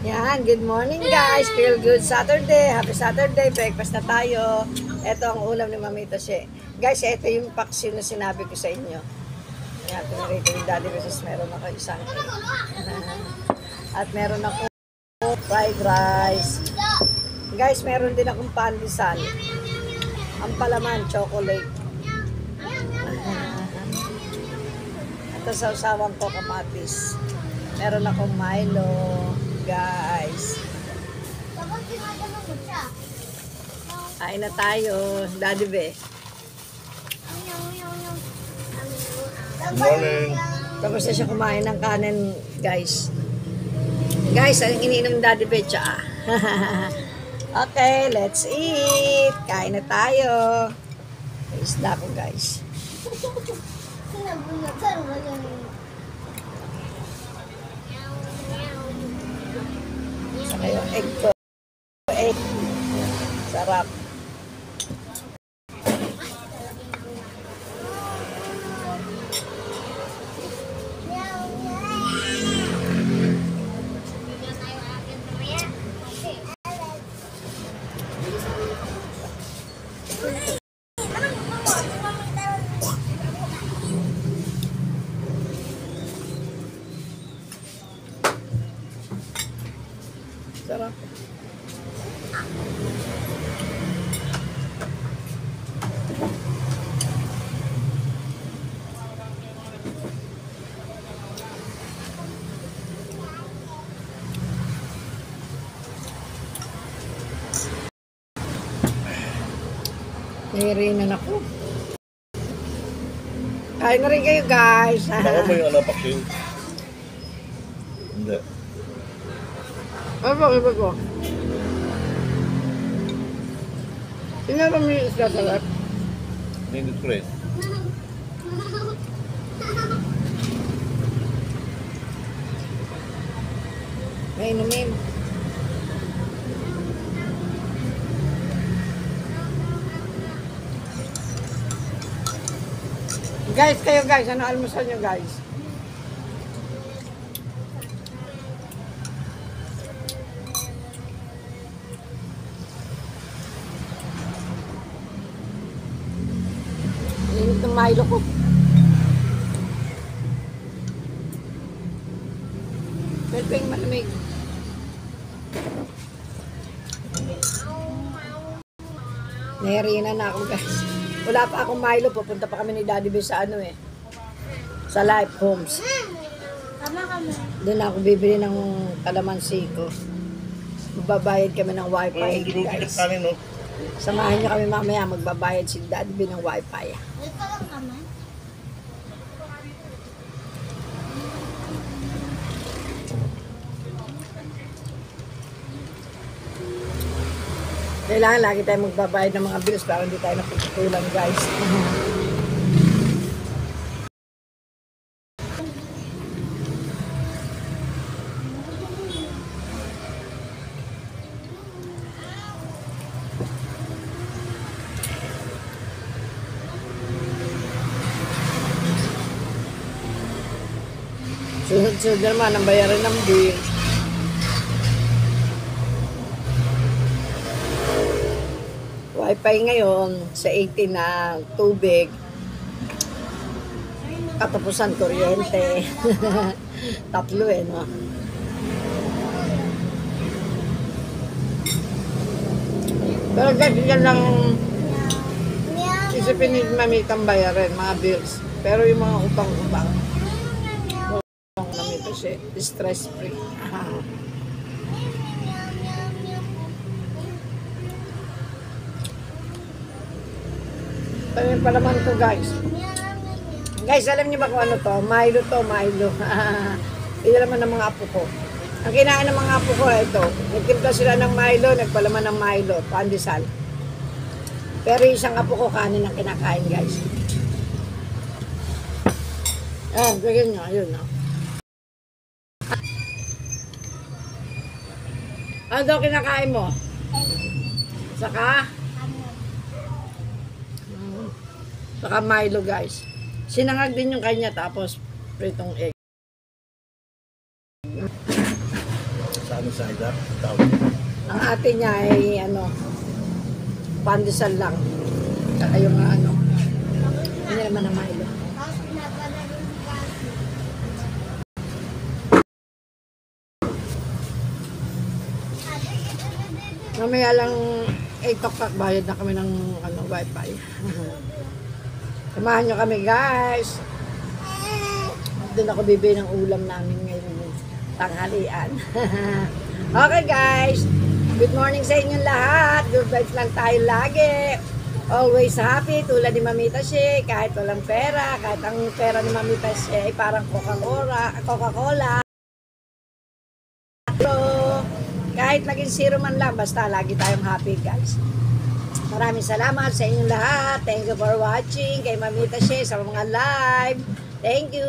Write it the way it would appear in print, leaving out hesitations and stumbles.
Yan, good morning guys. Feel good Saturday. Happy Saturday. Breakfast na tayo. Ito ang ulam ni Mamita She. Guys, ito yung paksiw na sinabi ko sa inyo. Yan, pinarito yung Daddy Versus. Meron ako isang at meron ako fried rice. Guys, meron din akong pandesal. Ang palaman, chocolate. Ito sa usawang ko, kamatis. Meron akong Milo. Guys. Kain na tayo. Daddy Be. Good morning. Tapos na siya kumain ng kanin, guys. Guys, ang iniinom ng Daddy Be, tsa. Okay, let's eat. Kain na tayo. May isda ko, guys. Saka yung egg ko. Egg. Sarap. Sarap. Nahirinan ako. Kain na rin kayo, guys. Baka mo yung vaccine? Hindi. Iba ko. Sinabi mo yung isda sa lap? Hindi ko rin. May inumin. Guys, kayo guys, ano almusal nyo guys? Init ng Milo ko. Pwede yung malamig. Nahirinan na ako guys. Wala pa akong Milo, pupunta pa kami ni Daddy Be sa ano sa Life Homes. Doon ako bibili ng kalamansi ko. Magbabayad kami ng wifi, guys. Samahan niyo kami mamaya, magbabayad si Daddy Be ng wifi. Kailangan lagi tayo magbabayad ng mga bills para hindi tayo naputulan, guys. Sunod-sunod naman ang bayaran ng bill. Wifi ngayon sa 18 na tubig. Katapusan kuryente. Tatlo no? Pero ganyan lang isipin ni Mamitang bayaran, mga bills. Pero yung mga utang-utang, Mamita siya, stress free. Ito yung palaman to, guys. Guys, alam niyo ba kung ano to? Milo to, Milo. Ito naman ng mga apo ko. Ang kinain ng mga apo ko, ito. Nagtimpla sila ng Milo, nagpalaman ng Milo, pandesal. Pero isang apo ko, kanin ang kinakain, guys. Ganyan nyo, ayun, no? Ano daw kinakain mo? Saka? Saka Milo, guys. Sinangag din yung kanya, tapos pritong egg. Ano sa ida? Tawag. Ang ate niya ay ano, pandesal lang. Saka yung ano, hindi naman na Milo. Mamaya lang 8 o'clock bayad na kami ng ano, wifi. Samahan nyo kami guys. Doon ako bibili ng ulam namin ngayon tanghalian. Okay guys, good morning sa inyong lahat. Good vibes lang tayo lagi. Always happy, tulad ni Mamita She, kahit walang pera, kahit ang pera ni Mamita She ay parang Coca-Cola. Pero kahit maging zero man lang, basta lagi tayong happy guys. Maraming salamat sa inyong lahat. Thank you for watching kay Mamita She sa mga live. Thank you.